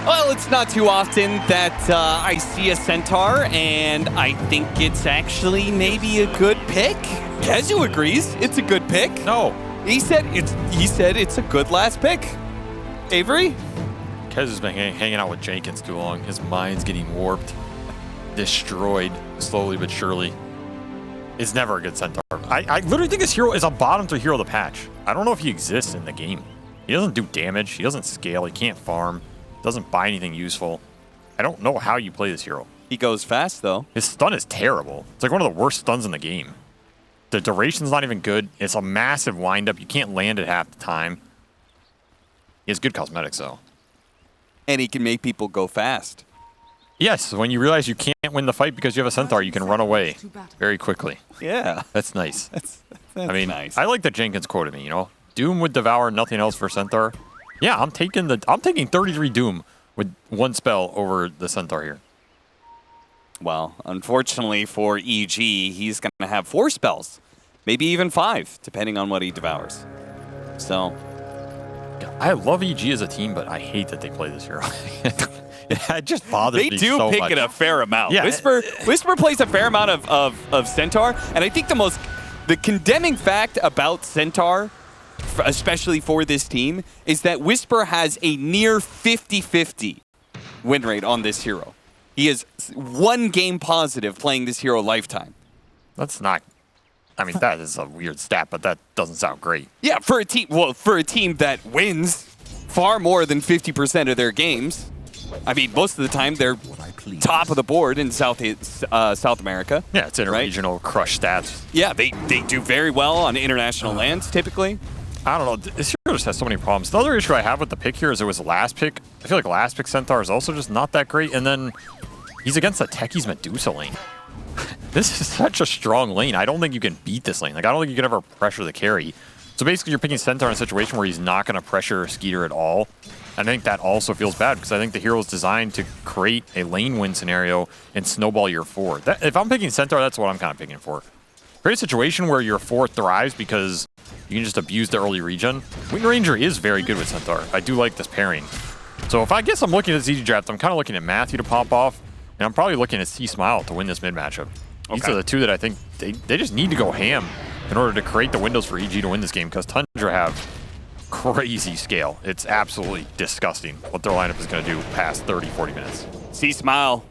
Well, it's not too often that I see a Centaur, and I think it's actually maybe a good pick. Kezu agrees it's a good pick. No. He said it's a good last pick. Avery? Kez has been hanging out with Jenkins too long. His mind's getting warped, destroyed, slowly but surely. It's never a good Centaur. I literally think this hero is a bottom 3 hero of the patch. I don't know if he exists in the game. He doesn't do damage. He doesn't scale. He can't farm. Doesn't buy anything useful. I don't know how you play this hero. He goes fast, though. His stun is terrible. It's like one of the worst stuns in the game. The duration's not even good. It's a massive windup. You can't land it half the time. He has good cosmetics, though. And he can make people go fast. Yes, when you realize you can't win the fight because you have a Centaur, you can run away very quickly. Yeah. That's nice. That's I mean, nice. I like that Jenkins quoted me, you know? Doom would devour nothing else for Centaur. Yeah, I'm taking 33 Doom with 1 spell over the Centaur here. Well, unfortunately for EG, he's going to have 4 spells. Maybe even 5, depending on what he devours. So... I love EG as a team, but I hate that they play this hero. It just bothers me so much. They do pick it a fair amount. Yeah. Whisper plays a fair amount of Centaur, and I think the condemning fact about Centaur, especially for this team, is that Whisper has a near 50-50 win rate on this hero. He is 1 game positive playing this hero lifetime. That's not... I mean, that is a weird stat, but that doesn't sound great. Yeah, for a team that wins far more than 50% of their games. I mean, most of the time they're top of the board in South America. Yeah, it's interregional crush stats. Yeah, they do very well on international lands typically. I don't know. This hero just has so many problems. The other issue I have with the pick here is it was last pick. I feel like last pick Centaur is also just not that great, and then he's against the Techie's Medusa lane. This is such a strong lane. I don't think you can beat this lane. Like, I don't think you can ever pressure the carry. So basically, you're picking Centaur in a situation where he's not going to pressure Skeeter at all. And I think that also feels bad because I think the hero is designed to create a lane win scenario and snowball your 4. If I'm picking Centaur, that's what I'm kind of picking for. Create a situation where your 4 thrives because you can just abuse the early regen. Wind Ranger is very good with Centaur. I do like this pairing. So if I guess I'm looking at ZG draft, I'm kind of looking at Matthew to pop off. And I'm probably looking at C-Smile to win this mid matchup. These are the 2 that I think they just need to go ham in order to create the windows for EG to win this game because Tundra have crazy scale. It's absolutely disgusting what their lineup is going to do past 30, 40 minutes. C-Smile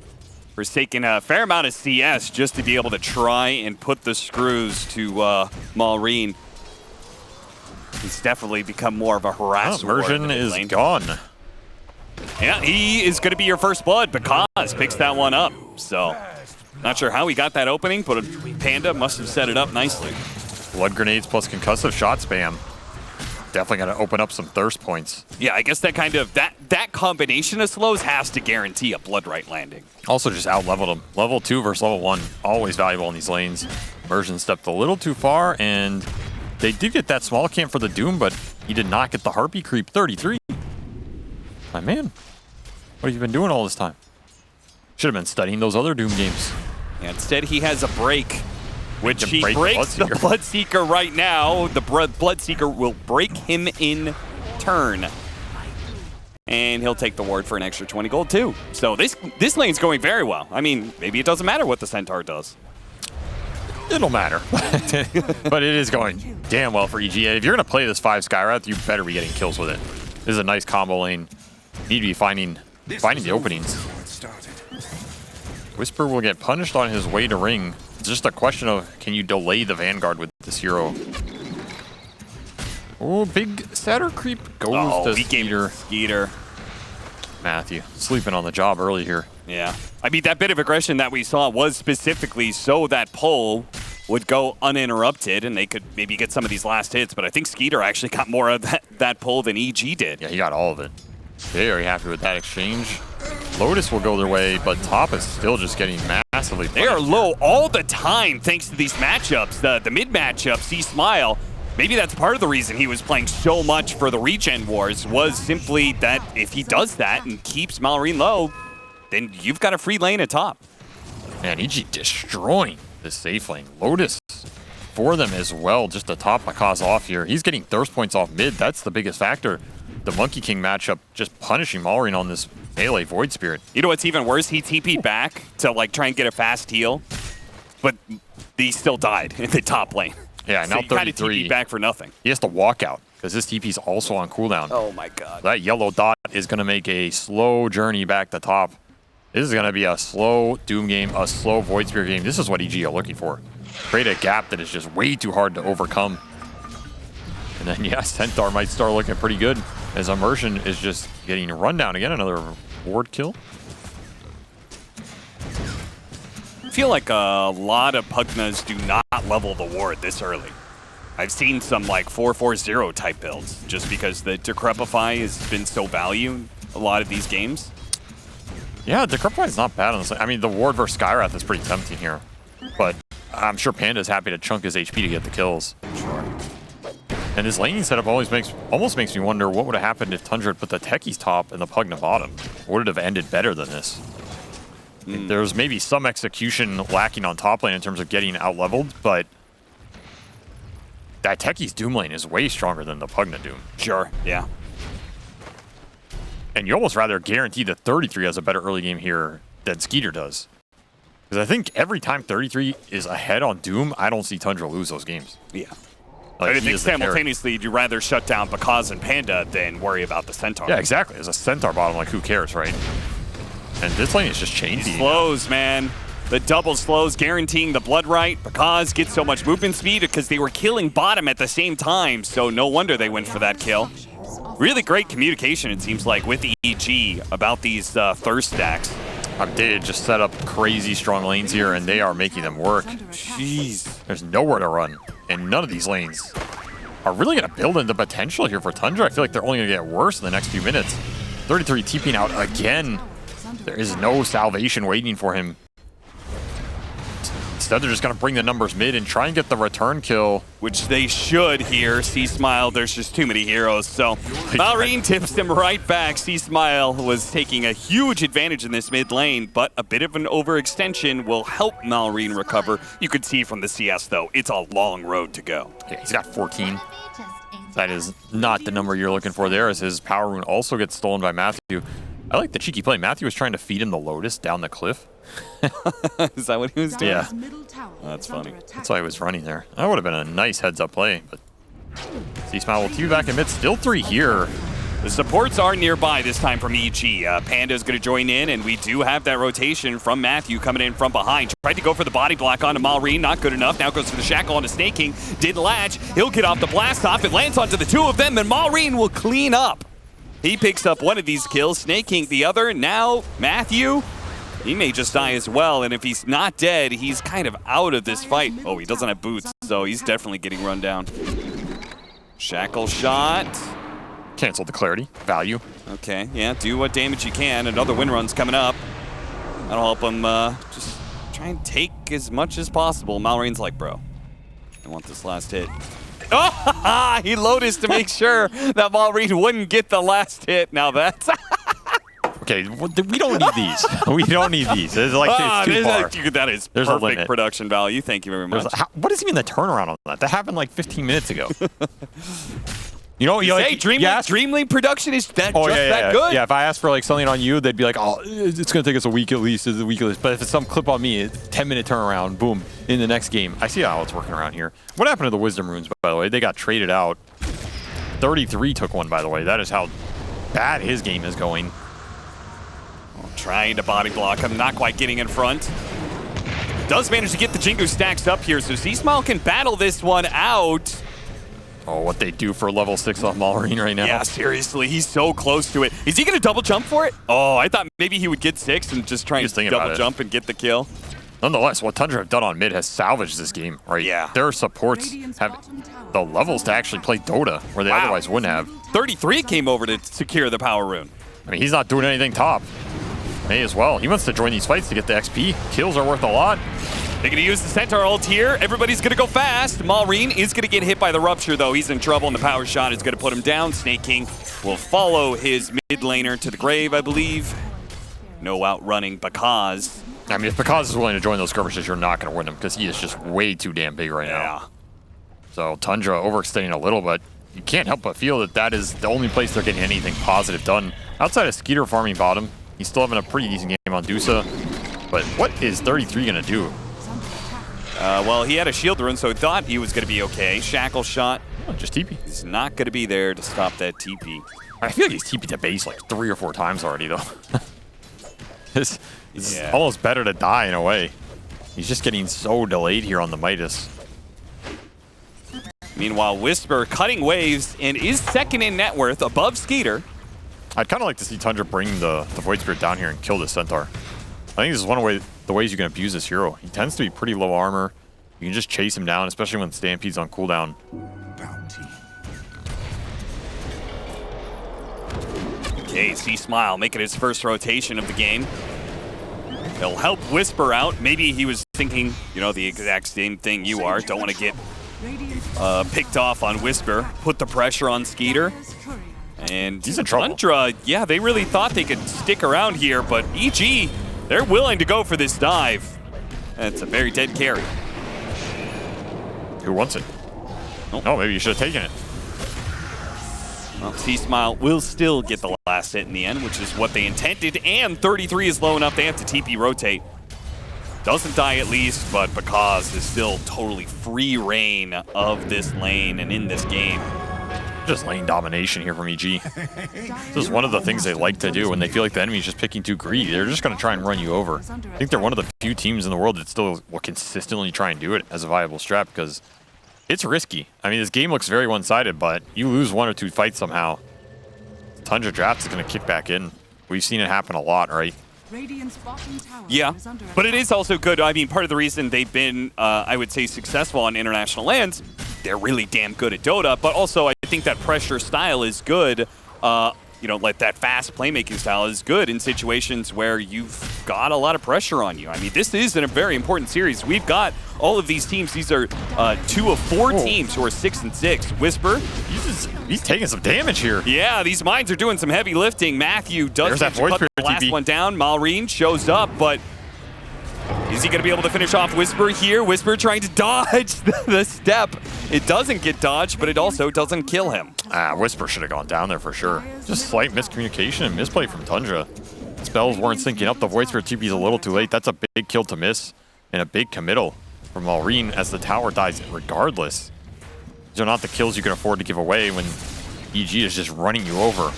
forsaking a fair amount of CS just to be able to try and put the screws to Maureen. He's definitely become more of a harasser. Immersion is gone. Yeah, he is going to be your first blood because picks that one up. So, not sure how he got that opening, but Panda must have set it up nicely. Blood grenades plus concussive shot spam. Definitely going to open up some thirst points. Yeah, I guess that kind of, that combination of slows has to guarantee a blood right landing. Also just out-leveled him. Level 2 versus level 1, always valuable in these lanes. Immersion stepped a little too far, and they did get that small camp for the Doom, but he did not get the Harpy creep 33. My man, what have you been doing all this time? Should have been studying those other Doom games. Yeah, instead, he has a break, which he breaks breaks the Bloodseeker right now. The Bloodseeker will break him in turn. And he'll take the ward for an extra 20 gold, too. So this lane's going very well. I mean, maybe it doesn't matter what the Centaur does. It'll matter. But it is going damn well for EG. If you're going to play this 5 Skywrath, you better be getting kills with it. This is a nice combo lane. You need to be finding the openings. Whisper will get punished on his way to ring. It's just a question of, can you delay the Vanguard with this hero? Oh, big Satyr creep goes to Skeeter. Matthew, sleeping on the job early here. Yeah. I mean, that bit of aggression that we saw was specifically so that pull would go uninterrupted and they could maybe get some of these last hits, but I think Skeeter actually got more of that pull than EG did. Yeah, he got all of it. Very happy with that exchange. Lotus will go their way, but top is still just getting massively punished. They are low all the time thanks to these matchups. The mid matchup, C-Smile, maybe that's part of the reason he was playing so much for the regen wars, was simply that if he does that and keeps Malrine low, then you've got a free lane at top. Man, EG destroying this safe lane. Lotus for them as well, just to top Akaz off here. He's getting thirst points off mid. That's the biggest factor. the Monkey King matchup, just punishing Malrine on this melee Void Spirit. You know what's even worse? He TP'd back to like try and get a fast heal, but he still died in the top lane. Yeah, so now he kind of 33. TP'd back for nothing. He has to walk out because this TP is also on cooldown. Oh my god. That yellow dot is going to make a slow journey back to top. This is going to be a slow Doom game, a slow Void Spirit game. This is what EG are looking for. Create a gap that is just way too hard to overcome. And then, yeah, Centaur might start looking pretty good as Immersion is just getting run down again. Another ward kill. I feel like a lot of Pugnas do not level the ward this early. I've seen some like 4-4-0 type builds just because the Decrepify has been so valued a lot of these games. Yeah, Decrepify is not bad on this. I mean, the ward versus Skywrath is pretty tempting here, but I'm sure Panda's happy to chunk his HP to get the kills. Sure. And his laning setup almost makes me wonder what would have happened if Tundra had put the Techies top and the Pugna bottom. Would it have ended better than this? There's maybe some execution lacking on top lane in terms of getting out-leveled, but that Techies Doom lane is way stronger than the Pugna Doom. Sure, yeah. And you almost rather guarantee that 33 has a better early game here than Skeeter does. Because I think every time 33 is ahead on Doom, I don't see Tundra lose those games. Yeah. Like, I think simultaneously, you'd rather shut down Bakaz and Panda than worry about the Centaur. Yeah, exactly. As a Centaur bottom, like, who cares, right? And this lane is just changing. Slows, man. The double slows, guaranteeing the blood right. Bakaz gets so much movement speed because they were killing bottom at the same time, so no wonder they went for that kill. Really great communication, it seems like, with EG about these thirst stacks. They just set up crazy strong lanes here, and they are making them work. Jeez. There's nowhere to run, and none of these lanes are really going to build into potential here for Tundra. I feel like they're only going to get worse in the next few minutes. 33 TPing out again. There is no salvation waiting for him. Instead, they're just going to bring the numbers mid and try and get the return kill. Which they should here. C-Smile, there's just too many heroes. So Malrine tips him right back. C-Smile was taking a huge advantage in this mid lane, but a bit of an overextension will help Malrine recover. You could see from the CS, though, it's a long road to go. Yeah, he's got 14. That is not the number you're looking for there, as his power rune also gets stolen by Matthew. I like the cheeky play. Matthew was trying to feed him the Lotus down the cliff. Is that what he was doing? Yeah. Oh, that's funny. That's why he was running there. That would have been a nice heads-up play, but C-Smile will TV back in mid. Still 3 here. The supports are nearby this time from EG. Panda's going to join in, and we do have that rotation from Matthew coming in from behind. Tried to go for the body block onto Malrine, not good enough. Now goes for the shackle onto Snake King. Didn't latch. He'll get off the blast off. It lands onto the two of them, and Malrine will clean up. He picks up one of these kills. Snake King the other. Now Matthew, he may just die as well, and if he's not dead, he's kind of out of this fight. Oh, he doesn't have boots, so he's definitely getting run down. Shackle shot. Cancel the clarity. Value. Okay, yeah, do what damage you can. Another win run's coming up. That'll help him just try and take as much as possible. Malrine's like, bro, I want this last hit. Oh, he Lotus to make sure that Malrine wouldn't get the last hit. Now that's... Okay, we don't need these. We don't need these. It's like it's too far. That is There's perfect production value. Thank you very much. What is even the turnaround on that? That happened like 15 minutes ago. You know, you say like, DreamLeague production is that that good? Yeah, if I asked for like something on you, they'd be like, oh, it's going to take us a week at least. It's a week at least. But if it's some clip on me, it's 10-minute turnaround, boom, in the next game. I see how it's working around here. What happened to the Wisdom Runes, by the way? They got traded out. 33 took one, by the way. That is how bad his game is going. Trying to body block him, not quite getting in front. Does manage to get the Jingu stacks up here, so C-Smile can battle this one out. Oh, what they do for level 6 off Malrine right now. Yeah, seriously, he's so close to it. Is he going to double jump for it? Oh, I thought maybe he would get 6 and just try and double jump and get the kill. Nonetheless, what Tundra have done on mid has salvaged this game, right? Yeah. Their supports have the levels to actually play Dota, where they otherwise wouldn't have. 33 came over to secure the power rune. I mean, he's not doing anything top. May as well. He wants to join these fights to get the XP. Kills are worth a lot. They're going to use the Centaur ult here. Everybody's going to go fast. Malrine is going to get hit by the Rupture, though. He's in trouble, and the power shot is going to put him down. Snake King will follow his mid laner to the grave, I believe. No outrunning Bakaz. I mean, if Bakaz is willing to join those skirmishes, you're not going to win him because he is just way too damn big right now. So Tundra overextending a little, but you can't help but feel that that is the only place they're getting anything positive done. Outside of Skeeter farming bottom, he's still having a pretty decent game on Dusa. But what is 33 going to do? Well, he had a shield rune, so he thought he was going to be okay. Shackle shot. Oh, just TP. He's not going to be there to stop that TP. I feel like he's TP'd to base like 3 or 4 times already, though. It's almost better to die in a way. He's just getting so delayed here on the Midas. Meanwhile, Whisper cutting waves and is second in net worth above Skeeter. I'd kind of like to see Tundra bring the Void Spirit down here and kill this Centaur. I think this is one of the ways you can abuse this hero. He tends to be pretty low armor. You can just chase him down, especially when Stampede's on cooldown. Okay, C-Smile making his first rotation of the game. He'll help Whisper out. Maybe he was thinking, you know, the exact same thing you are. Don't want to get picked off on Whisper. Put the pressure on Skeeter. And he's in trouble. Tundra, yeah, they really thought they could stick around here, but EG, they're willing to go for this dive. That's a very dead carry. Who wants it? Nope. Oh, maybe you should have taken it. Well, C-Smile will still get the last hit in the end, which is what they intended, and 33 is low enough they have to TP rotate. Doesn't die at least, but Bakaz is still totally free reign of this lane and in this game. Just lane domination here from EG. This is one of the things they like to do when they feel like the enemy's just picking too greedy. They're just going to try and run you over. I think they're one of the few teams in the world that still will consistently try and do it as a viable strat because it's risky. I mean, this game looks very one-sided, but you lose 1 or 2 fights somehow. Tundra draft is going to kick back in. We've seen it happen a lot, right? Yeah, but it is also good. I mean, part of the reason they've been, I would say, successful on international lands, they're really damn good at Dota, but also I think that pressure style is good. You know, like that fast playmaking style is good in situations where you've got a lot of pressure on you. I mean, this is a very important series. We've got all of these teams. These are 2 of 4 teams who are 6-6. Whisper, he's taking some damage here. Yeah, these mines are doing some heavy lifting. Matthew does cut the last one down. Malrine shows up, but is he going to be able to finish off Whisper here? Whisper trying to dodge the step. It doesn't get dodged, but it also doesn't kill him. Whisper should have gone down there for sure. Just slight miscommunication and misplay from Tundra. Spells weren't syncing up. The Void Spirit TP's a little too late. That's a big kill to miss and a big committal from Malrine as the tower dies regardless. These are not the kills you can afford to give away when EG is just running you over.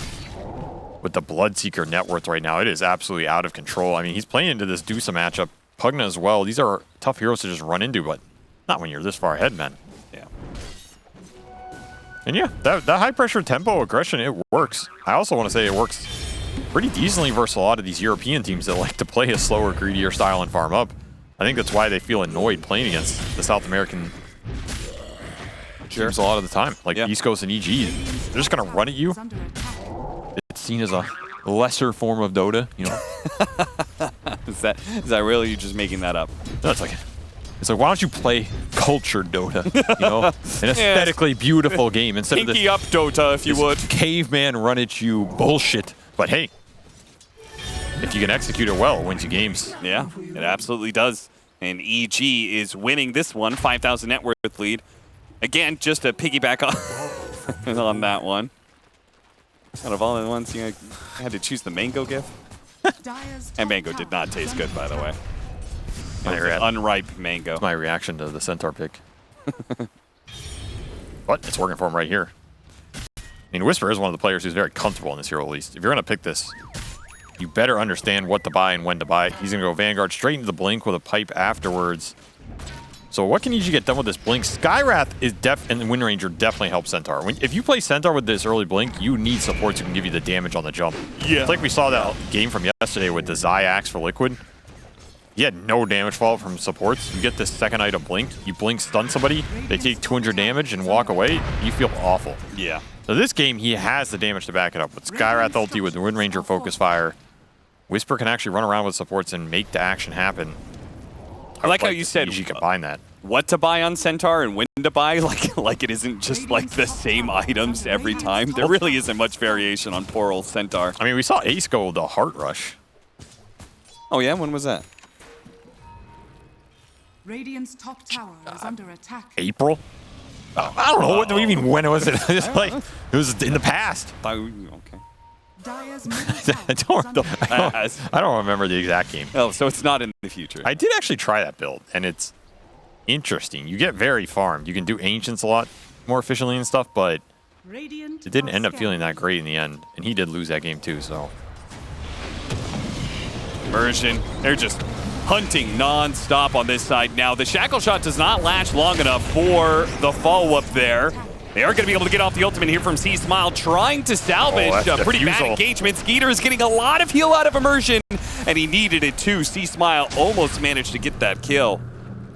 With the Bloodseeker net worth right now, it is absolutely out of control. I mean, he's playing into this Dusa matchup. Pugna as well. These are tough heroes to just run into, but not when you're this far ahead, man. Yeah. And yeah, that high-pressure tempo aggression, it works. I also want to say it works pretty decently versus a lot of these European teams that like to play a slower, greedier style and farm up. I think that's why they feel annoyed playing against the South American teams a lot of the time. Like East Coast and EG, they're just going to run at you. It's seen as a lesser form of Dota, you know? Is that really you just making that up? No, it's like why don't you play cultured Dota? You know, an aesthetically beautiful game instead of this pinky up Dota, if you would. Caveman run at you bullshit. But hey, if you can execute it well, it wins you games. Yeah, it absolutely does. And EG is winning this one, 5,000 net worth lead. Again, just to piggyback on that one. Out of all the ones, you had to choose the mango gif. And mango did not taste good, by the way. It was an unripe mango. That's my reaction to the Centaur pick. But it's working for him right here. I mean, Whisper is one of the players who's very comfortable in this hero, at least. If you're going to pick this, you better understand what to buy and when to buy it. He's going to go Vanguard straight into the Blink with a pipe afterwards. So what can EG get done with this Blink? Skywrath is and Wind Ranger definitely help Centaur. If you play Centaur with this early Blink, you need supports who can give you the damage on the jump. Yeah. It's like we saw that game from yesterday with the Axe for Liquid. He had no damage fall from supports. You get this second item Blink, you Blink stun somebody, they take 200 damage and walk away, you feel awful. Yeah. So this game, he has the damage to back it up. With Skywrath ulti, with the Wind Ranger Focus Fire, Whisper can actually run around with supports and make the action happen. I like how you said EG combine that. What to buy on Centaur and when to buy, like it isn't just like the same items every time. There really isn't much variation on poor old Centaur. I mean, we saw Ace go the Heart Rush. Oh yeah, when was that? Radiant's top tower is under attack. April? I don't know. What do you mean, when was it? It's like, it was in the past. Okay. I don't remember the exact game. Oh, so it's not in the future. I did actually try that build, and it's interesting. You get very farmed. You can do Ancients a lot more efficiently and stuff, but it didn't end up feeling that great in the end. And he did lose that game too, so. Immersion, they're just hunting non-stop on this side now. The shackle shot does not last long enough for the follow-up there. They are going to be able to get off the ultimate here from C-Smile, trying to salvage a pretty bad engagement. Skeeter is getting a lot of heal out of Immersion, and he needed it too. C-Smile almost managed to get that kill.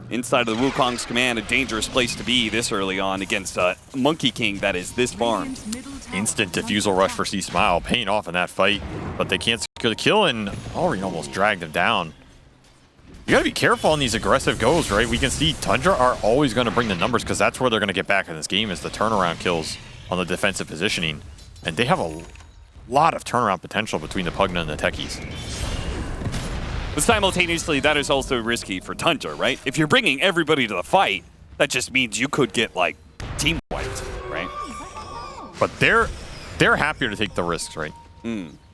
Inside of the Wukong's command, a dangerous place to be this early on against Monkey King that is this farmed. Instant defusal rush for C-Smile, paying off in that fight, but they can't secure the kill, and Alreen almost dragged him down. You gotta be careful on these aggressive goes, right? We can see Tundra are always gonna bring the numbers because that's where they're gonna get back in this game is the turnaround kills on the defensive positioning. And they have a lot of turnaround potential between the Pugna and the Techies. But simultaneously, that is also risky for Tundra, right? If you're bringing everybody to the fight, that just means you could get, like, team wiped, right? But they're happier to take the risks, right?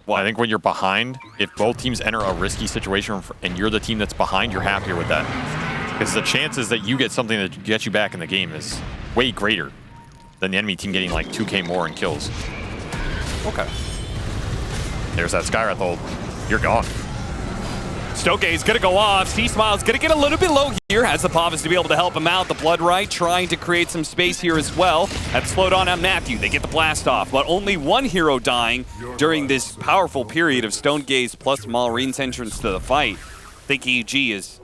Well, I think when you're behind, if both teams enter a risky situation and you're the team that's behind, you're happier with that. Because the chances that you get something that gets you back in the game is way greater than the enemy team getting like 2K more in kills. Okay. There's that Skywrath ult. You're gone. Stoke's gonna go off. C-Smile's gonna get a little bit low here. Has the Pavas to be able to help him out. The Blood Right trying to create some space here as well. Have slowed on Matthew. They get the blast off, but only one hero dying during this powerful period of Stonegaze plus Malreen's entrance to the fight. I think EG is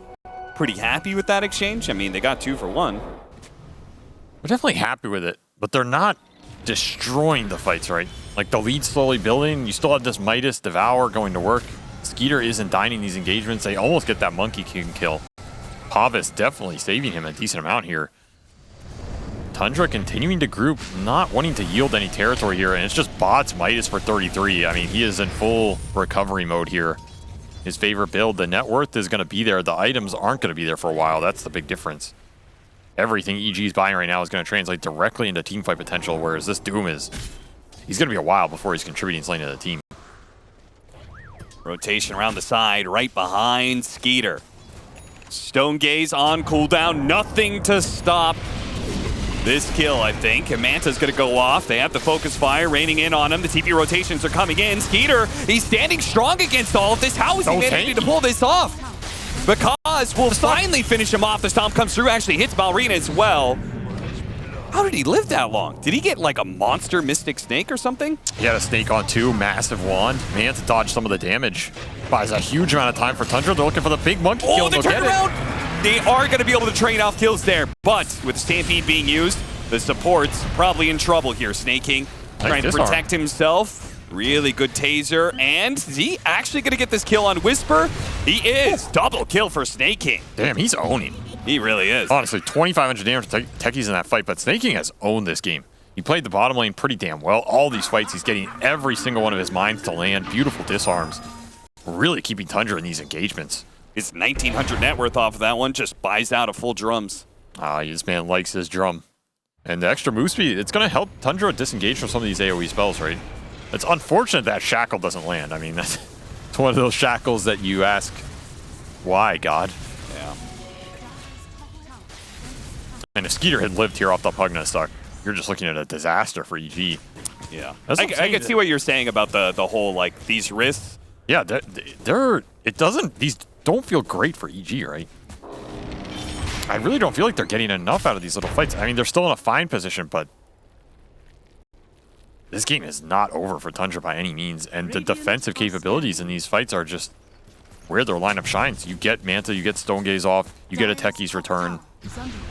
pretty happy with that exchange. I mean, they got 2 for 1. We're definitely happy with it, but they're not destroying the fights, right? Like the lead slowly building. You still have this Midas Devour going to work. Skeeter isn't dining these engagements. They almost get that Monkey King kill. Pavas definitely saving him a decent amount here. Tundra continuing to group, not wanting to yield any territory here, and it's just bots Midas for 33. I mean, he is in full recovery mode here. His favorite build, the net worth is going to be there. The items aren't going to be there for a while. That's the big difference. Everything EG is buying right now is going to translate directly into teamfight potential, whereas this Doom is, he's going to be a while before he's contributing something to the team. Rotation around the side, right behind Skeeter. Stonegaze on cooldown, nothing to stop this kill, I think. And Manta's gonna go off. They have the focus fire raining in on him. The TP rotations are coming in. Skeeter, he's standing strong against all of this. How is he managing to pull this off? Because we'll finally finish him off. The stomp comes through, actually hits Balrina as well. How did he live that long? Did he get like a monster Mystic Snake or something? He had a Snake on 2, massive wand. Man to dodge some of the damage. Buys a huge amount of time for Tundra. They're looking for the big monkey kill. Oh, the turnaround! They are going to be able to trade off kills there, but with Stampede being used, the support's probably in trouble here. Snake King trying to protect himself. Really good taser, and is he actually going to get this kill on Whisper? He is! Double kill for Snake King. Damn, he's owning. He really is. Honestly, 2,500 damage to Techies in that fight, but Snake King has owned this game. He played the bottom lane pretty damn well. All these fights, he's getting every single one of his mines to land. Beautiful disarms. Really keeping Tundra in these engagements. His 1,900 net worth off of that one just buys out a full drums. This man likes his drum. And the extra move speed, it's going to help Tundra disengage from some of these AoE spells, right? It's unfortunate that Shackle doesn't land. I mean, that's one of those shackles that you ask, why, God? Yeah. And if Skeeter had lived here off the Pugna suck, you're just looking at a disaster for EG. Yeah. I can see what you're saying about the whole, like, these risks. Yeah, these don't feel great for EG, right? I really don't feel like they're getting enough out of these little fights. I mean, they're still in a fine position, but this game is not over for Tundra by any means, and the defensive capabilities in these fights are just where their lineup shines. You get Manta, you get Stonegaze off, you get a Techie's return.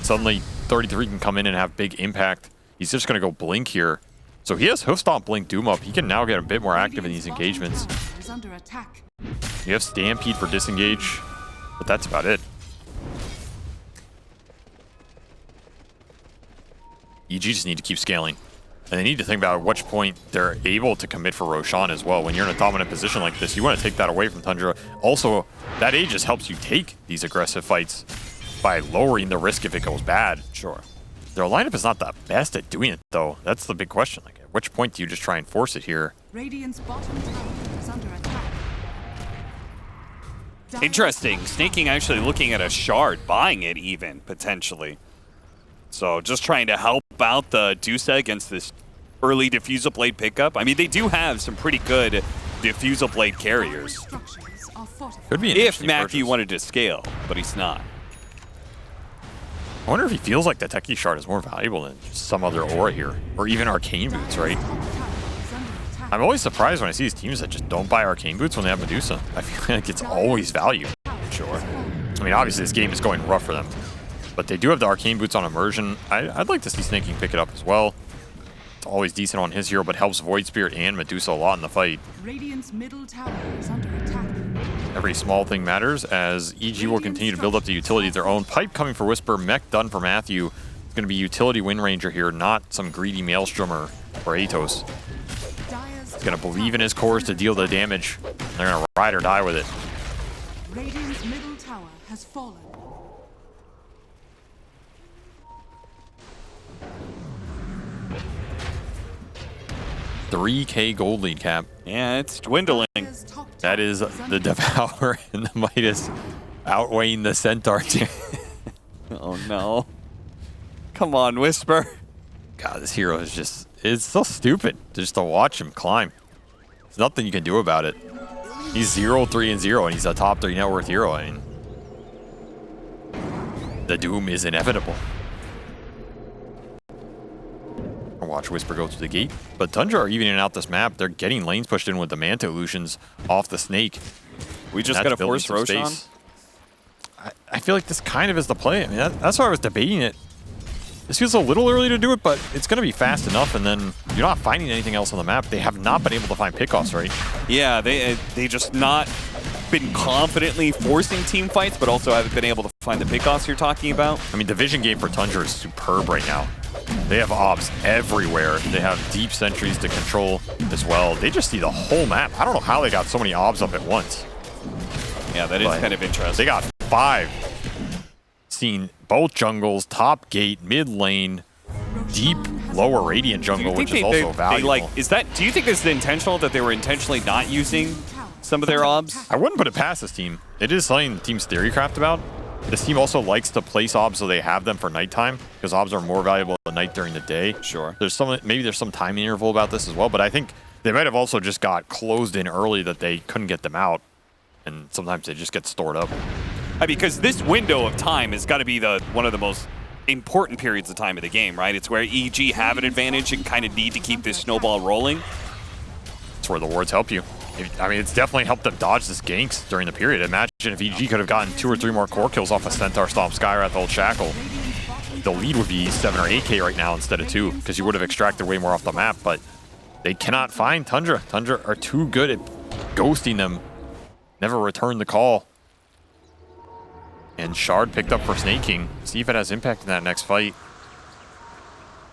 Suddenly, 33 can come in and have big impact. He's just going to go Blink here. So he has Hoofstomp Blink Doom up. He can now get a bit more active in these engagements. You have Stampede for disengage, but that's about it. EG just need to keep scaling. And they need to think about at which point they're able to commit for Roshan as well. When you're in a dominant position like this, you want to take that away from Tundra. Also, that Aegis helps you take these aggressive fights by lowering the risk if it goes bad. Sure. Their lineup is not the best at doing it, though. That's the big question. Like, at which point do you just try and force it here? Radiant's bottom tower is under attack. Interesting. Snaking actually looking at a shard, buying it even, potentially. So just trying to help out the Dusa against this early Diffusal Blade pickup. I mean, they do have some pretty good Diffusal Blade carriers. Could be an If interesting Matthew purchase. wanted to scale, but he's not. I wonder if he feels like the Techie Shard is more valuable than just some other aura here, or even Arcane Boots, right? I'm always surprised when I see these teams that just don't buy Arcane Boots when they have Medusa. I feel like it's always value. Sure. I mean, obviously this game is going rough for them, but they do have the Arcane Boots on Immersion. I'd like to see Snaking pick it up as well. It's always decent on his hero, but helps Void Spirit and Medusa a lot in the fight. Radiant's middle tower is under attack. Every small thing matters as EG will continue to build up the utility of their own. Pipe coming for Whisper, mech done for Matthew. It's going to be utility Wind Ranger here, not some greedy Maelstrom or Atos. He's going to believe in his cores to deal the damage. They're going to ride or die with it. Radiant's middle tower has fallen. $3K gold lead cap. Yeah, it's dwindling. That is the Devourer and the Midas outweighing the Centaur. Oh no. Come on, Whisper. God, this hero is just, it's so stupid just to watch him climb. There's nothing you can do about it. He's 0-3-0 and he's a top 3 net worth hero. I mean, the doom is inevitable. I'll watch Whisper go through the gate. But Tundra are evening out this map. They're getting lanes pushed in with the Manta Illusions off the Snake. We just got to force Roshan. I feel like this kind of is the play. I mean, that's why I was debating it. This feels a little early to do it, but it's going to be fast enough, and then you're not finding anything else on the map. They have not been able to find pickoffs, right? Yeah, they just not been confidently forcing team fights, but also haven't been able to find the pickoffs you're talking about. I mean, the vision game for Tundra is superb right now. They have obs everywhere. They have deep sentries to control as well. They just see the whole map. I don't know how they got so many obs up at once. Yeah, that is kind of interesting. They got 5. Seen both jungles, top gate, mid lane, deep lower radiant jungle, which is also valuable. Do you think this is intentional, that they were intentionally not using some of their obs? I wouldn't put it past this team. It is something the team's theorycraft about. This team also likes to place obs so they have them for nighttime, because obs are more valuable at night during the day. Sure. Maybe there's some time interval about this as well, but I think they might have also just got closed in early that they couldn't get them out, and sometimes they just get stored up. Because this window of time has got to be one of the most important periods of time of the game, right? It's where EG have an advantage and kind of need to keep this snowball rolling. That's where the wards help you. I mean, it's definitely helped them dodge this ganks during the period. Imagine if EG could have gotten 2 or 3 more core kills off a Centaur Stomp Skywrath Old Shackle. The lead would be 7 or 8K right now instead of 2, because you would have extracted way more off the map, but they cannot find Tundra. Tundra are too good at ghosting them. Never return the call. And Shard picked up for Snaking. See if it has impact in that next fight.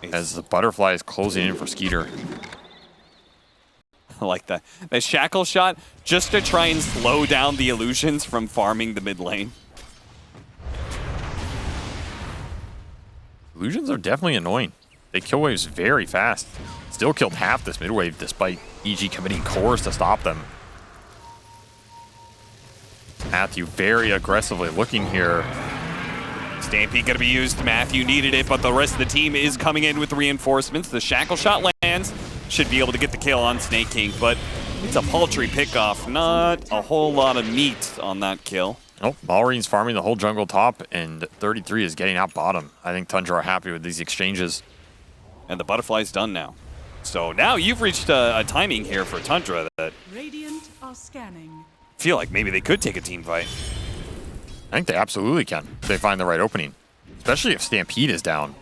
As the Butterfly is closing in for Skeeter. I like that. The Shackle shot just to try and slow down the illusions from farming the mid lane. Illusions are definitely annoying. They kill waves very fast. Still killed half this mid wave despite EG committing cores to stop them. Matthew very aggressively looking here. Stampede going to be used. Matthew needed it, but the rest of the team is coming in with reinforcements. The Shackle shot lands. Should be able to get the kill on Snake King, but it's a paltry pickoff. Not a whole lot of meat on that kill. Nope, Balrine's farming the whole jungle top, and 33 is getting out bottom. I think Tundra are happy with these exchanges. And the Butterfly's done now. So now you've reached a timing here for Tundra that Radiant are scanning. feel like maybe they could take a team fight. I think they absolutely can if they find the right opening, especially if Stampede is down.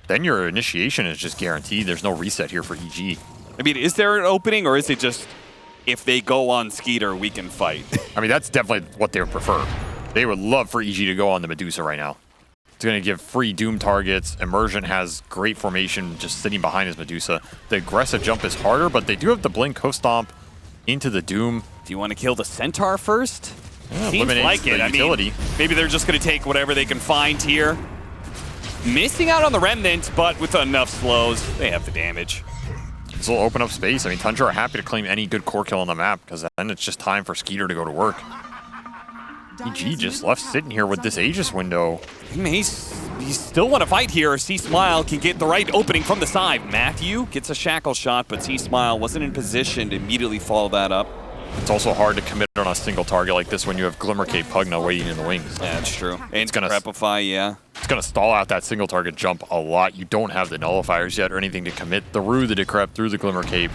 Then your initiation is just guaranteed. There's no reset here for EG. I mean, is there an opening, or is it just if they go on Skeeter, we can fight? I mean, that's definitely what they would prefer. They would love for EG to go on the Medusa right now. It's going to give free Doom targets. Immersion has great formation just sitting behind his Medusa. The aggressive jump is harder, but they do have the Blink Hoof Stomp into the Doom. Do you want to kill the Centaur first? Yeah, Seems like it. I mean, maybe they're just going to take whatever they can find here. Missing out on the Remnant, but with enough slows, they have the damage. This will open up space. I mean, Tundra are happy to claim any good core kill on the map, because then it's just time for Skeeter to go to work. EG just left sitting here with this Aegis window. He still want to fight here. C-Smile can get the right opening from the side. Matthew gets a shackle shot, but C-Smile wasn't in position to immediately follow that up. It's also hard to commit on a single target like this when you have Glimmercape Pugna waiting in the wings. Yeah, that's true. And it's gonna Repify, yeah. It's gonna stall out that single target jump a lot. You don't have the nullifiers yet or anything to commit through the Decrep, through the Glimmercape.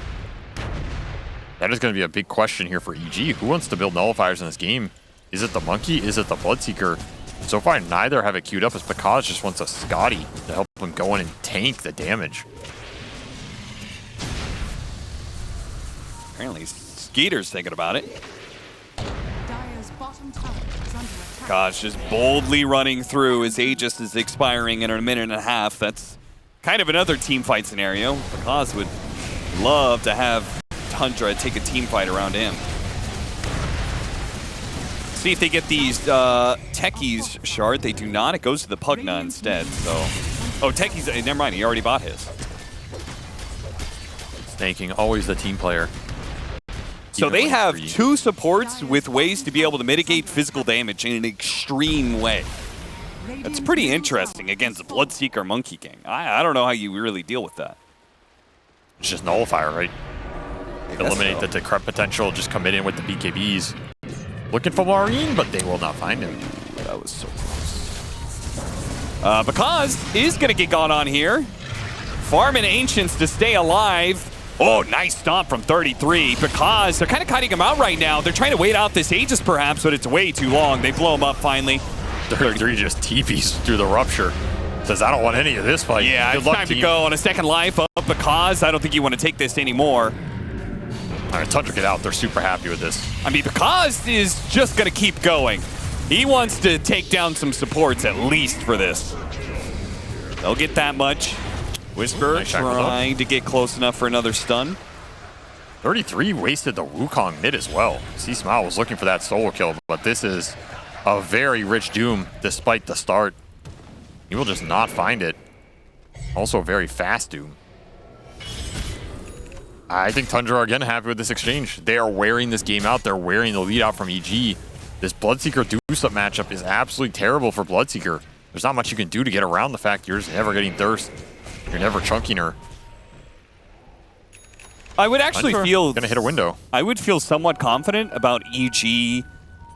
That is gonna be a big question here for EG. Who wants to build nullifiers in this game? Is it the Monkey? Is it the Bloodseeker? So far, neither have it queued up as Bakaz just wants a Scotty to help him go in and tank the damage. Apparently, Skeeter's thinking about it. Dire's bottom tower is under attack. Gosh, just boldly running through. His Aegis is expiring in a minute and a half. That's kind of another team fight scenario. Bakaz would love to have Tundra take a team fight around him. See if they get these Techies shard. They do not. It goes to the Pugna instead. So, oh, Techies. Never mind. He already bought his. Snaking, always the team player. So Even they when have free. 2 supports with ways to be able to mitigate physical damage in an extreme way. That's pretty interesting against the Bloodseeker Monkey King. I don't know how you really deal with that. It's just nullifier, right? Eliminate the Decrep potential, just come in with the BKBs. Looking for Maureen, but they will not find him. That was so close. Bakaz is going to get gone on here. Farming Ancients to stay alive. Oh, nice stomp from 33. Bakaz, they're kind of cutting him out right now. They're trying to wait out this Aegis perhaps, but it's way too long. They blow him up finally. 33 just TPs through the rupture. Says, I don't want any of this fight. Yeah, Good it's luck, time team. to go on a second life of Bakaz. I don't think you want to take this anymore. All right, Tundra get out. They're super happy with this. I mean, Bakaz is just going to keep going. He wants to take down some supports at least for this. They'll get that much. Whisper Nice shackle trying to get close enough for another stun. 33 wasted the Wukong mid as well. C-Smile was looking for that solo kill, but this is a very rich Doom despite the start. He will just not find it. Also a very fast Doom. I think Tundra are again happy with this exchange. They are wearing this game out. They're wearing the lead out from EG. This Bloodseeker Deuce-up matchup is absolutely terrible for Bloodseeker. There's not much you can do to get around the fact you're just never getting Thirst. You're never chunking her. I would actually feel gonna hit a window. I would feel somewhat confident about EG,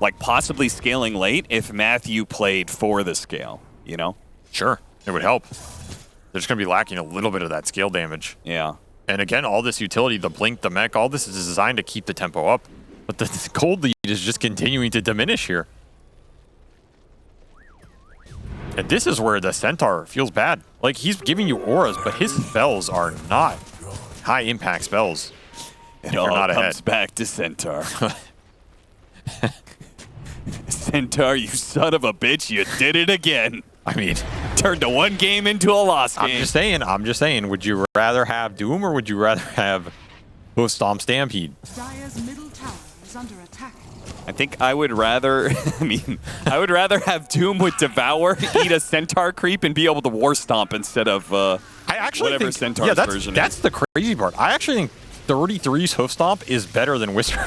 like possibly scaling late if Matthew played for the scale. You know? Sure, it would help. They're just gonna be lacking a little bit of that scale damage. Yeah. And again, all this utility, the blink, the mech, all this is designed to keep the tempo up. But the gold lead is just continuing to diminish here. And this is where the Centaur feels bad. Like, he's giving you auras, but his spells are not high impact spells. It You're all not comes ahead. back to Centaur. Centaur, you son of a bitch, you did it again. I mean, Turned a 1 game into a lost game. I'm just saying, would you rather have Doom or would you rather have Hoof Stomp Stampede? Dire's middle tower is under attack. I think I would rather, I would rather have Doom with Devour, eat a Centaur creep, and be able to War Stomp instead of I actually whatever think, Centaur's version that's the crazy part. I actually think 33's Hoof Stomp is better than Whisper.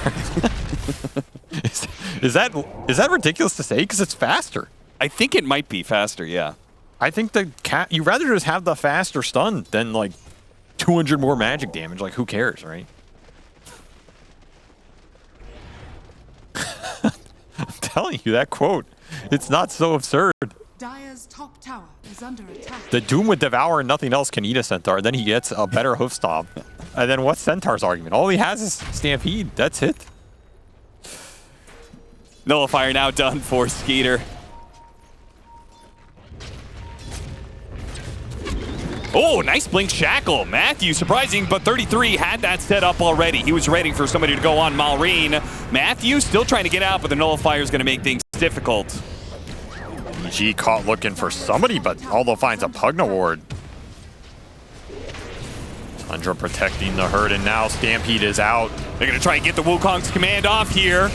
is that ridiculous to say? Because it's faster. I think it might be faster, yeah. I think you rather just have the faster stun than like 200 more magic damage. Like, who cares, right? I'm telling you, that quote, it's not so absurd. Dire's top tower is under attack. The Doom with Devour and nothing else can eat a Centaur. Then he gets a better Hoof Stomp. And then what's Centaur's argument? All he has is Stampede. That's it. Nullifier now done for Skeeter. Oh, nice blink shackle. Matthew, surprising, but 33 had that set up already. He was ready for somebody to go on Maureen. Matthew still trying to get out, but the Nullifier is going to make things difficult. EG caught looking for somebody, but Aldo finds a Pugna ward. Tundra protecting the herd, and now Stampede is out. They're going to try and get the Wukong's command off here.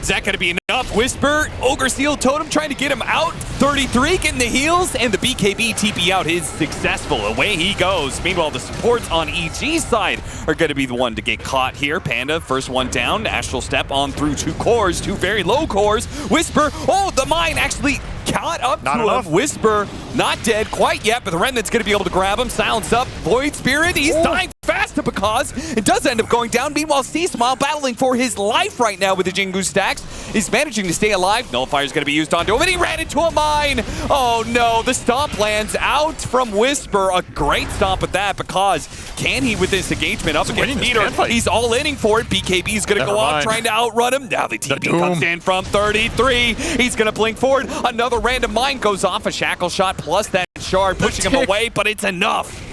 Is that going to be enough? off Whisper. Ogre Seal Totem trying to get him out. 33 getting the heals, and the BKB TP out is successful. Away he goes. Meanwhile, the supports on EG's side are going to be the one to get caught here. Panda, first one down. Astral Step on through 2 cores, 2 very low cores. Whisper, oh, the mine actually caught up Not to enough. him. Whisper, not dead quite yet, but the Remnant's going to be able to grab him. Silence up. Void Spirit, he's dying fast because it does end up going down. Meanwhile, C-Smile battling for his life right now with the Jingu stacks. He's managing to stay alive. Nullifier's going to be used onto him, and he ran into a mine. Oh no, the stomp lands out from Whisper. A great stomp at that, because can he with this engagement up against Peter? He's all inning for it. BKB's going to go off trying to outrun him. Now the TP comes in from 33. He's going to blink forward. Another random mine goes off. A shackle shot plus that shard pushing him away, but it's enough.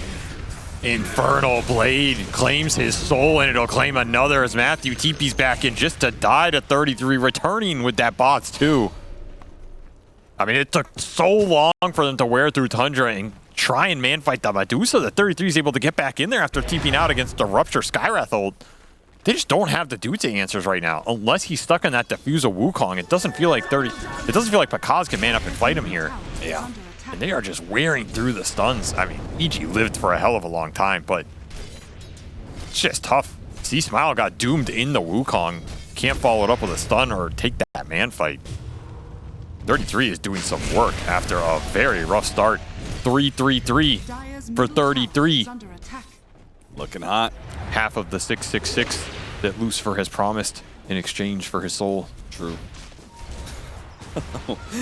Infernal Blade claims his soul, and it'll claim another as Matthew TP's back in just to die to 33, returning with that bots too. I mean, it took so long for them to wear through Tundra and try and man-fight the Medusa that 33 is able to get back in there after TPing out against the Rupture Skywrath ult. They just don't have the Dute answers right now. Unless he's stuck in that Diffuser Wukong, it doesn't feel like Pakaz can man up and fight him here. Yeah. And they are just wearing through the stuns. I mean, EG lived for a hell of a long time, but it's just tough. C-Smile got doomed in the Wukong. Can't follow it up with a stun or take that man fight. 33 is doing some work after a very rough start. 3-3-3 for 33. Looking hot. Half of the 666 that Lucifer has promised in exchange for his soul. True.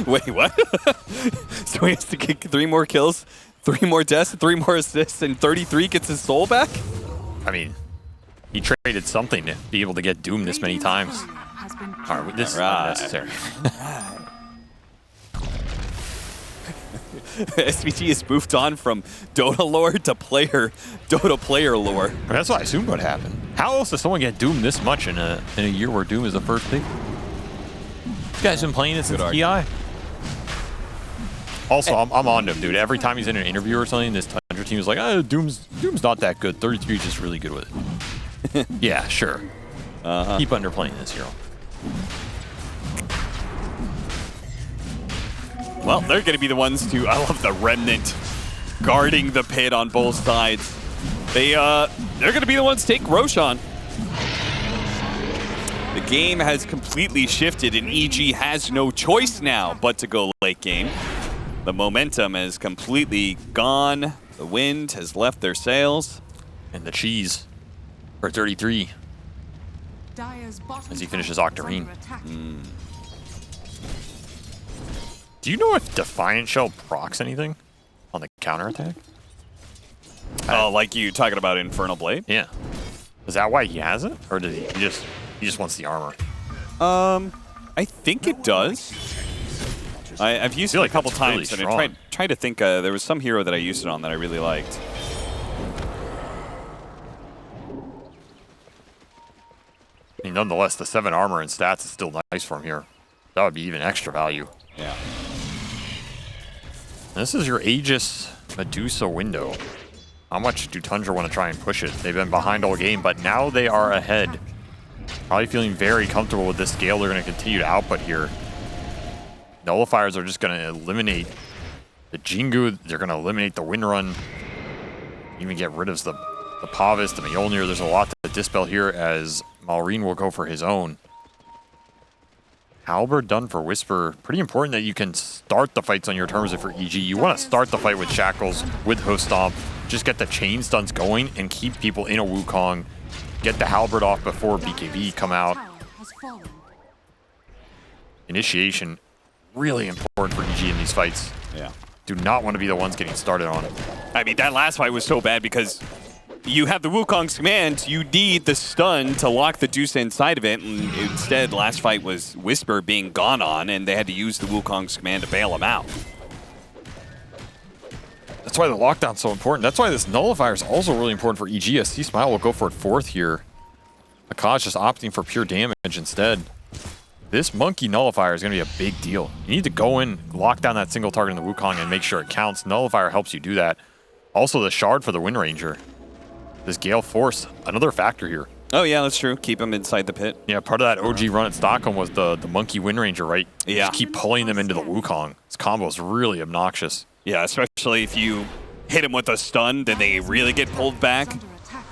Wait, what? So he has to kick 3 more kills, 3 more deaths, 3 more assists, and 33 gets his soul back? I mean, he traded something to be able to get doomed this many times. All right, this is unnecessary. SVG has moved on from Dota lore to Dota player lore. That's what I assumed would happen. How else does someone get doomed this much in a year where Doom is the first pick? This guy's been playing it since TI. Also, I'm on him, dude. Every time he's in an interview or something, this Tundra team is like, oh, Doom's not that good. 33 is just really good with it. Yeah, sure. Keep underplaying this hero. Well, they're going to be the ones to... I love the Remnant guarding the pit on both sides. They're going to be the ones to take Roshan. The game has completely shifted, and EG has no choice now but to go late game. The momentum has completely gone. The wind has left their sails. And the cheese for 33 as he finishes Octarine. Do you know if Defiant Shell procs anything on the counterattack? Oh, like you talking about Infernal Blade? Yeah. Is that why he has it? Or did he just wants the armor? I think it does. I've used it a couple times, and I tried to think. There was some hero that I used it on that I really liked. I mean, nonetheless, the 7 armor and stats is still nice for him here. That would be even extra value. Yeah. This is your Aegis Medusa window. How much do Tundra want to try and push it? They've been behind all game, but now they are ahead. Probably feeling very comfortable with this scale. They're going to continue to output here. Nullifiers are just going to eliminate the Jingu. They're going to eliminate the Windrun. Even get rid of the Pavis, the Mjolnir. There's a lot to dispel here as Malrine will go for his own. Halberd done for Whisper. Pretty important that you can start the fights on your terms if you're EG. You want to start the fight with Shackles, with Host Stomp. Just get the chain stuns going and keep people in a Wukong. Get the Halberd off before BKB come out. Initiation, really important for EG in these fights. Yeah. Do not want to be the ones getting started on it. I mean, that last fight was so bad because you have the Wukong's command, you need the stun to lock the Deuce inside of it, and instead, last fight was Whisper being gone on, and they had to use the Wukong's command to bail him out. That's why the lockdown's so important. That's why this Nullifier is also really important for EG. C-Smile will go for it 4th here. Akash just opting for pure damage instead. This Monkey Nullifier is going to be a big deal. You need to go in, lock down that single target in the Wukong, and make sure it counts. Nullifier helps you do that. Also, the Shard for the Wind Ranger. This Gale Force, another factor here. Oh, yeah, that's true. Keep him inside the pit. Yeah, part of that OG run at Stockholm was the Monkey Wind Ranger, right? You Yeah. just keep pulling them into the Wukong. This combo is really obnoxious. Yeah, especially if you hit him with a stun, then they really get pulled back. Under attack.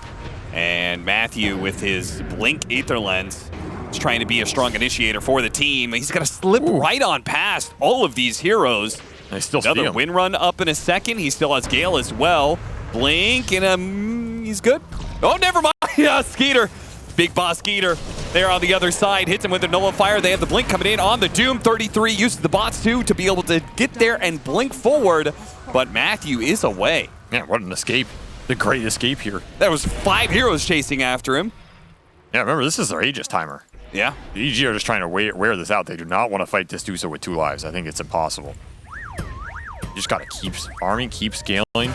And Matthew, with his Blink Aether Lens, is trying to be a strong initiator for the team. He's going to slip right on past all of these heroes. They still see Another him. win run up in a second. He still has Gale as well. Blink, and he's good. Oh, never mind. Yeah, Skeeter. Big boss Skeeter. There on the other side. Hits him with a nullifier. They have the Blink coming in on the Doom. 33 uses the bots too to be able to get there and blink forward. But Matthew is away. Yeah, what an escape. The great escape here. There was 5 heroes chasing after him. Yeah, remember, this is their Aegis timer. Yeah. The EG are just trying to wear this out. They do not want to fight this Dusa with 2 lives. I think it's impossible. You just got to keep farming, keep scaling,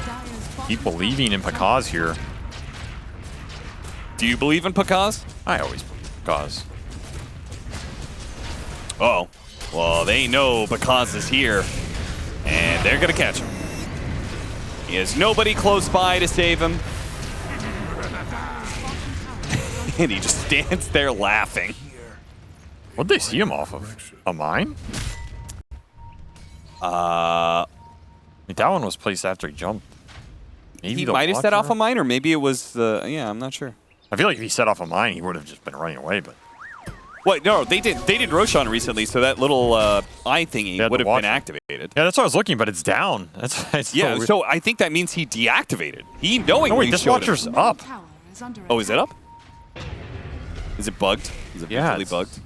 keep believing in Pakaz here. Do you believe in Pakaz? I always believe in Pakaz. Oh. Well, they know Pakaz is here, and they're going to catch him. He has nobody close by to save him. And he just stands there laughing. What'd they see him off of? A mine? I mean, that one was placed after he jumped. Maybe He the might have set off watcher? a mine, or maybe it was the... Yeah, I'm not sure. I feel like if he set off a mine, he would have just been running away, but... Wait, no, they did Roshan recently, so that little eye thingy had would the have been watcher. activated. Yeah, that's what I was looking, but it's down. It's Yeah, weird. so I think that means he deactivated. He knowingly No, wait, this showed watcher's him. up. Tower is under Oh, is it up? Is it bugged? Is it Yeah, visually it's- bugged?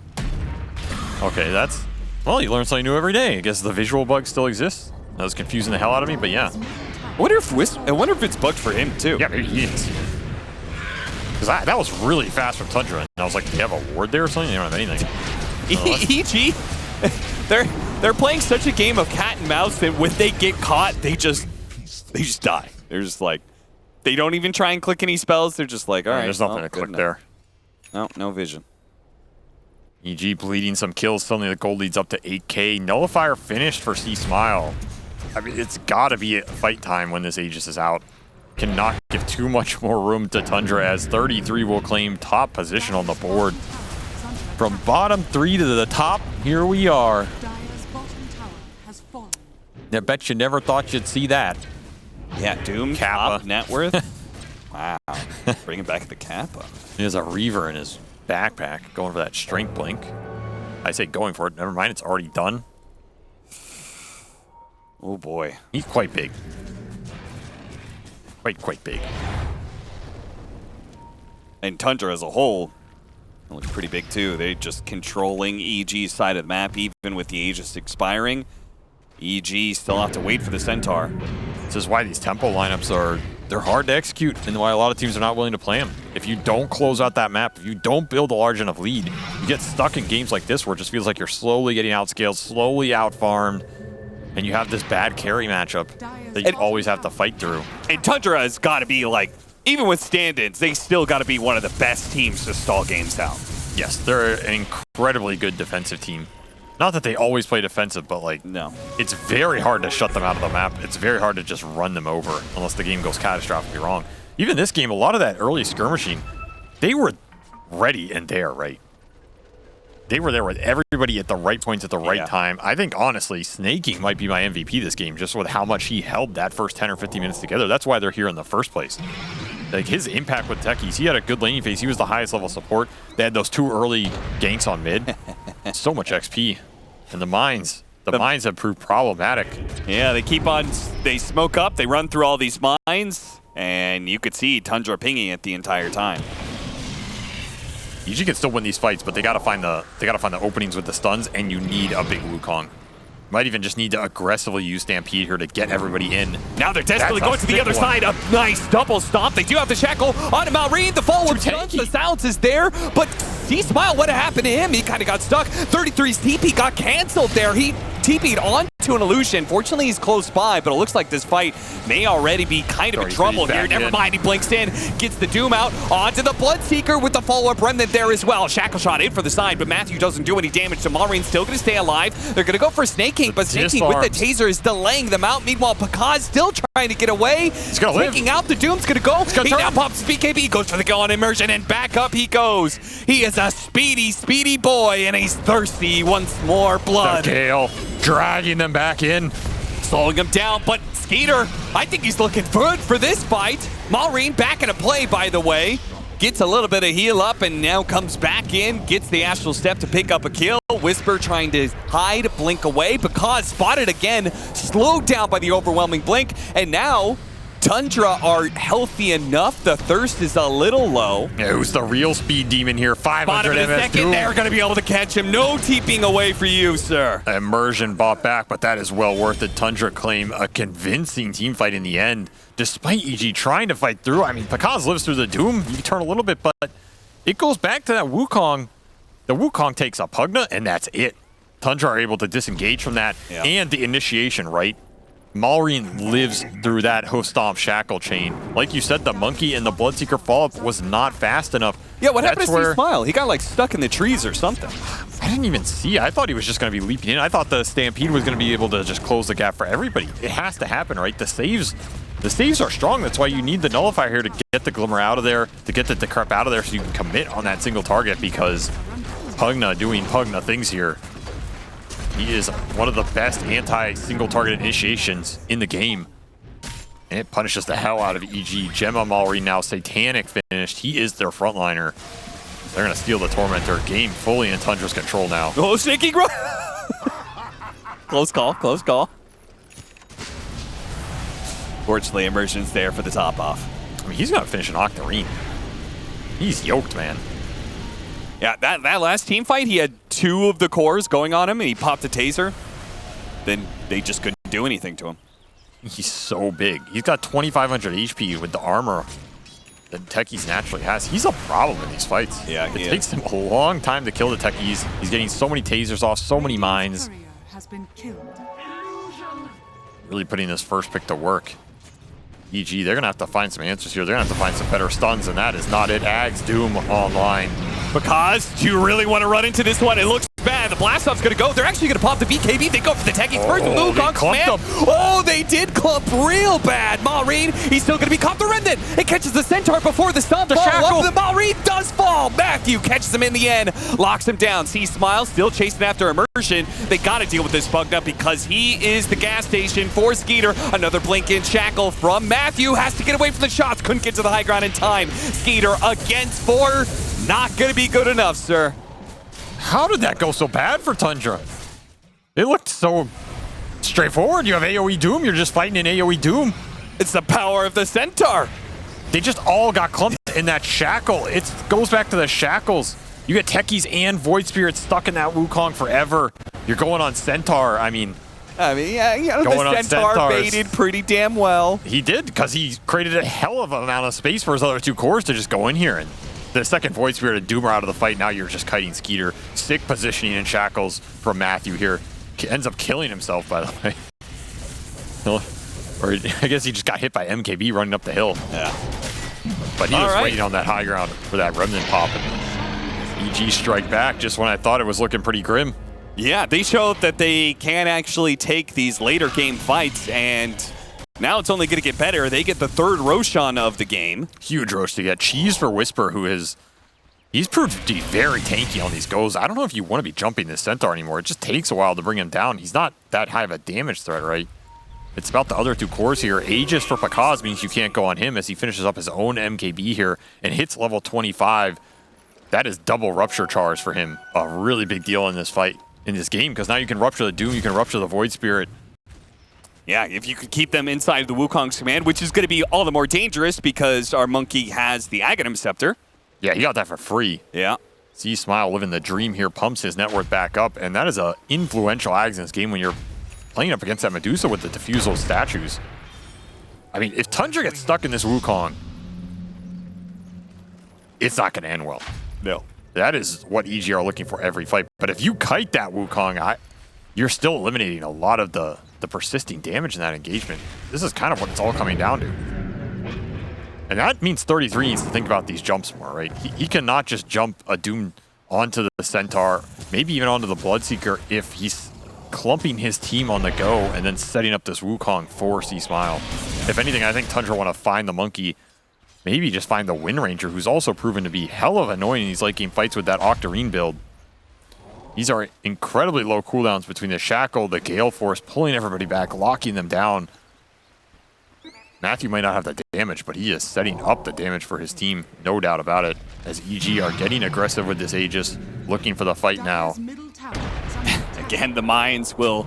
Okay, that's... Well, you learn something new every day. I guess the visual bug still exists. That was confusing the hell out of me, but yeah. I wonder if it's bugged for him too. Yeah, maybe he is. Because that was really fast from Tundra, and I was like, do you have a ward there or something? They don't have anything. EG, they're playing such a game of cat and mouse that when they get caught, they just die. They're just like, they don't even try and click any spells. They're just like, all right, There's nothing well, to click good there. enough. No vision. EG bleeding some kills. Suddenly the gold leads up to 8K. Nullifier finished for C-Smile. I mean, it's got to be fight time when this Aegis is out. Cannot give too much more room to Tundra, as 33 will claim top position on the board. From bottom 3 to the top, here we are. Dire's bottom tower has fallen. I bet you never thought you'd see that. Yeah, Doom, Kappa. top net worth. Wow, bringing back the Kappa. He has a Reaver in his backpack, going for that strength blink. I say going for it. Never mind, it's already done. Oh boy. He's quite big. Quite big. And Tundra as a whole looks pretty big too. They're just controlling EG's side of the map, even with the Aegis expiring. EG still have to wait for the Centaur. This is why these tempo lineups they're hard to execute, and why a lot of teams are not willing to play them. If you don't close out that map, if you don't build a large enough lead, you get stuck in games like this where it just feels like you're slowly getting outscaled, slowly outfarmed, and you have this bad carry matchup that you always have to fight through. And Tundra has got to be like, even with stand-ins, they still got to be one of the best teams to stall games out. Yes, they're an incredibly good defensive team. Not that they always play defensive, but like, No. it's very hard to shut them out of the map. It's very hard to just run them over unless the game goes catastrophically wrong. Even this game, a lot of that early skirmishing, they were ready and there, right? They were there with everybody at the right points at the right time. I think, honestly, Snaking might be my MVP this game, just with how much he held that first 10 or 15 minutes together. That's why they're here in the first place. Like, his impact with techies, he had a good laning phase. He was the highest level support. They had those 2 early ganks on mid. So much XP. And the mines have proved problematic. Yeah, they smoke up, they run through all these mines, and you could see Tundra pinging it the entire time. EG can still win these fights, but they gotta find the openings with the stuns, and you need a big Wukong. Might even just need to aggressively use Stampede here to get everybody in. Now they're desperately That's a going to the thick other one. side. A nice double stomp. They do have the shackle on Malrine. The forward Too stun, tanky. the silence is there, but C-Smile, what happened to him? He kind of got stuck. 33's TP got canceled there. He TP'd onto to an illusion. Fortunately, he's close by, but it looks like this fight may already be kind of in trouble here. Never mind, he blinks in, gets the Doom out, onto the Bloodseeker with the follow-up Remnant there as well. Shackle shot in for the side, but Matthew doesn't do any damage to Malrine. Still going to stay alive. They're going to go for Snake King, but Snake King with the taser is delaying them out. Meanwhile, Pakaz still trying to get away. He's going to live. Taking out the Doom's going to go. He now pops BKB, goes for the go on immersion, and back up he goes. He is a speedy, speedy boy, and he's thirsty once more blood. The Gale dragging them back in. Slowing him down, but Skeeter, I think he's looking good for this fight. Malrine back into play, by the way. Gets a little bit of heal up and now comes back in, gets the Astral Step to pick up a kill. Whisper trying to hide, blink away. Pakaz spotted again, slowed down by the overwhelming blink, and now Tundra are healthy enough. The thirst is a little low. Yeah, who's the real speed demon here? 500 MS second, Doom. they're going to be able to catch him. No TPing away for you, sir. Immersion bought back, but that is well worth it. Tundra claim a convincing team fight in the end, despite EG trying to fight through. I mean, Pakaz lives through the Doom. You can turn a little bit, but it goes back to that Wukong. The Wukong takes a Pugna, and that's it. Tundra are able to disengage from that, and the initiation, right? Malrine lives through that Hoof Stomp Shackle chain. Like you said, the Monkey and the Bloodseeker follow-up was not fast enough. Yeah, what happened to Steve Smile? He got like stuck in the trees or something. I didn't even see. I thought he was just going to be leaping in. I thought the Stampede was going to be able to just close the gap for everybody. It has to happen, right? The saves are strong. That's why you need the Nullifier here to get the Glimmer out of there, to get the Decrep out of there so you can commit on that single target, because Pugna doing Pugna things here. He is one of the best anti-single target initiations in the game. And it punishes the hell out of EG. Gemma Malrine now Satanic finished. He is their frontliner. They're going to steal the Tormentor. Game fully in Tundra's control now. Oh, shaky ground. Close call, close call. Fortunately, Immersion's there for the top off. I mean, he's going to finish an Octarine. He's yoked, man. Yeah, that last team fight, he had 2 of the cores going on him, and he popped a taser. Then they just couldn't do anything to him. He's so big. He's got 2,500 HP with the armor that Techies naturally has. He's a problem in these fights. Yeah, it takes him a long time to kill the Techies. He's getting so many tasers off, so many mines. Has been killed. Really putting this first pick to work. EG, they're going to have to find some answers here. They're going to have to find some better stuns, and that is not it. Ags Doom online. Because do you really want to run into this one? It looks bad. The blast off's gonna go. They're actually gonna pop the BKB. They go for the Techies first. Wukong command. Oh, they did clump real bad. Malrine, he's still gonna be caught. The Remnant. It catches the Centaur before the stun. The shackle. The Malrine does fall. Matthew catches him in the end, locks him down. See Smile still chasing after Immersion. They gotta deal with this Pugna because he is the gas station for Skeeter. Another blink in shackle from Matthew. Has to get away from the shots. Couldn't get to the high ground in time. Skeeter against 4. Not gonna be good enough, sir. How did that go so bad for Tundra? It looked so straightforward. You have AoE Doom, you're just fighting in AoE Doom. It's the power of the Centaur. They just all got clumped in that shackle. It goes back to the shackles. You get Techies and Void Spirit stuck in that Wukong forever. You're going on Centaur. I mean, yeah, you know, the Centaur baited pretty damn well. He did, because he created a hell of an amount of space for his other 2 cores to just go in here. And the second Void Spirit and Doom are out of the fight. Now you're just kiting Skeeter. Sick positioning in shackles from Matthew here. Ends up killing himself, by the way. Or I guess he just got hit by MKB running up the hill. Yeah. But he was waiting on that high ground for that Remnant pop. And EG strike back just when I thought it was looking pretty grim. Yeah, they showed that they can actually take these later game fights, and now it's only going to get better. They get the 3rd Roshan of the game. Huge Rosh to get. Cheese for Whisper, he's proved to be very tanky on these goes. I don't know if you want to be jumping this Centaur anymore. It just takes a while to bring him down. He's not that high of a damage threat, right? It's about the other 2 cores here. Aegis for Pakaz means you can't go on him as he finishes up his own MKB here and hits level 25. That is double Rupture Charge for him. A really big deal in this fight, in this game, because now you can Rupture the Doom, you can Rupture the Void Spirit. Yeah, if you could keep them inside of the Wukong's command, which is going to be all the more dangerous because our Monkey has the Aghanim Scepter. Yeah, he got that for free. Yeah. See Smile living the dream here, pumps his net worth back up, and that is a influential Ags in this game when you're playing up against that Medusa with the Diffusal statues. I mean, if Tundra gets stuck in this Wukong, it's not going to end well. No. That is what EG are looking for every fight. But if you kite that Wukong, you're still eliminating a lot of the persisting damage in that engagement. This is kind of what it's all coming down to. And that means 33 needs to think about these jumps more, right? He cannot just jump a Doom onto the Centaur, maybe even onto the Bloodseeker if he's clumping his team on the go and then setting up this Wukong for C-Smile. If anything, I think Tundra want to find the Monkey, maybe just find the Wind Ranger, who's also proven to be hell of annoying in these late game fights with that Octarine build. These are incredibly low cooldowns between the Shackle, the Gale Force, pulling everybody back, locking them down. Matthew might not have the damage, but he is setting up the damage for his team, no doubt about it, as EG are getting aggressive with this Aegis, looking for the fight now. Dire's middle tower is under attack. Again, the mines will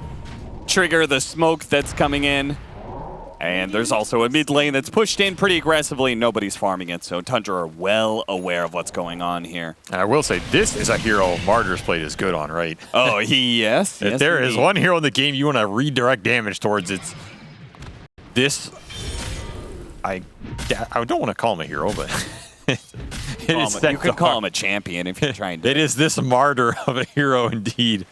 trigger the smoke that's coming in. And there's also a mid lane that's pushed in pretty aggressively. Nobody's farming it, so Tundra are well aware of what's going on here. And I will say, this is a hero Martyr's played is good on, right? Oh, yes. If there is one hero in the game you want to redirect damage towards, it's this. I don't want to call him a hero, but you could call him a champion if you're trying to. It is this martyr of a hero indeed.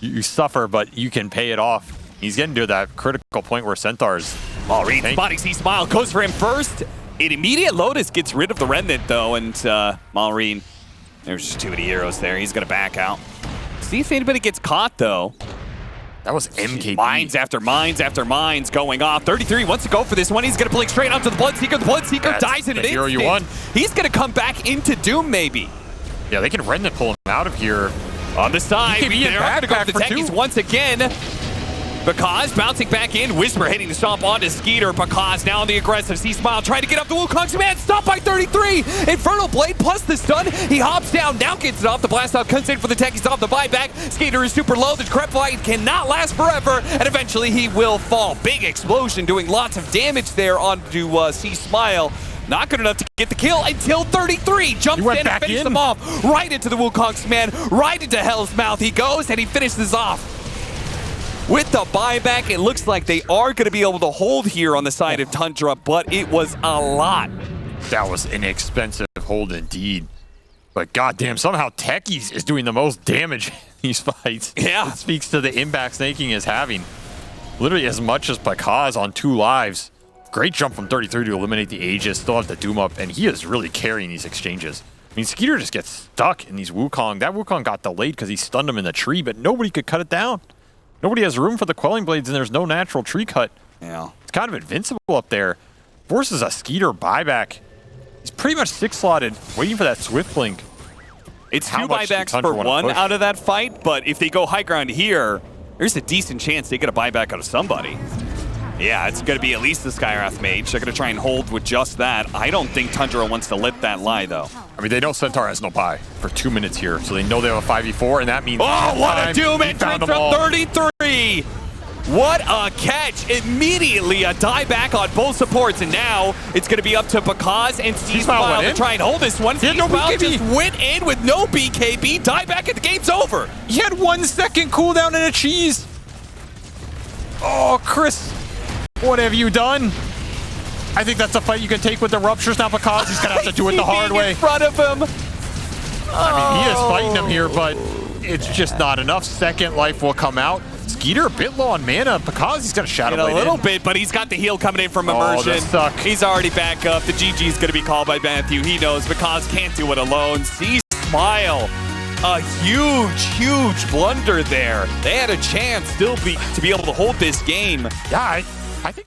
You suffer, but you can pay it off. He's getting to that critical point where Centaur's... Malrine spotting C-Smile, goes for him first. An immediate Lotus gets rid of the Remnant, though, and Malrine, there's just too many heroes there. He's going to back out. See if anybody gets caught, though. That was MKB. Mines after mines after mines going off. 33 wants to go for this one. He's going to blink straight onto the Bloodseeker. The Bloodseeker dies in an hero instant. You won. He's going to come back into Doom, maybe. Yeah, they can Remnant pull him out of here. On the side, BKB they're going to go for the techies two. once again. Because bouncing back in, Whisper hitting the stomp onto Skeeter. Because now on the aggressive, C-Smile trying to get up the Wukong's man. Stopped by 33. Infernal Blade plus the stun. He hops down, now gets it off. The blast off comes in for the techies off the buyback. Skeeter is super low. The Crep fight cannot last forever. And eventually he will fall. Big explosion doing lots of damage there onto C-Smile. Not good enough to get the kill until 33 jumps in and finishes them off. Right into the Wukong's man, right into Hell's Mouth. He goes and he finishes off. With the buyback, it looks like they are going to be able to hold here on the side of Tundra, but it was a lot. That was an expensive hold indeed. But goddamn, somehow Techies is doing the most damage in these fights. Yeah. It speaks to the impact Snaking is having. Literally as much as Pakaz on 2 lives. Great jump from 33 to eliminate the Aegis, still have the Doom up, and he is really carrying these exchanges. I mean, Skeeter just gets stuck in these Wukong. That Wukong got delayed because he stunned him in the tree, but nobody could cut it down. Nobody has room for the Quelling Blades, and there's no natural tree cut. Yeah. It's kind of invincible up there. Forces a Skeeter buyback. He's pretty much 6-slotted, waiting for that Swift Blink. It's How 2 much do buybacks Tundra for wanna 1 push? out of that fight, but if they go high ground here, there's a decent chance they get a buyback out of somebody. Yeah, it's going to be at least the Skywrath Mage. They're going to try and hold with just that. I don't think Tundra wants to let that lie, though. I mean, they know Centaur has no buy for 2 minutes here, so they know they have a 5v4, and that means... Oh, what a Doom He entrance found them from all. 33! What a catch! Immediately a dieback on both supports, and now it's going to be up to Pakaz and C-Smile to try and hold this one. He had no C-Smile BKB. just went in with no BKB. Dieback and the game's over. He had 1 second cooldown and a cheese. Oh, Chris, what have you done? I think that's a fight you can take with the Ruptures. Now Pakaz, he's going to have to do it the hard way. In front of him. I mean, he is fighting him here, but it's just not enough. Second life will come out. Skeeter a bit low on mana. Pakaz, he's got a Shadow Blade a little bit, but he's got the heal coming in from Immersion. that suck. He's already back up. The GG's going to be called by Matthew. He knows Pakaz can't do it alone. C-Smile. A huge, huge blunder there. They had a chance still to be able to hold this game. Yeah,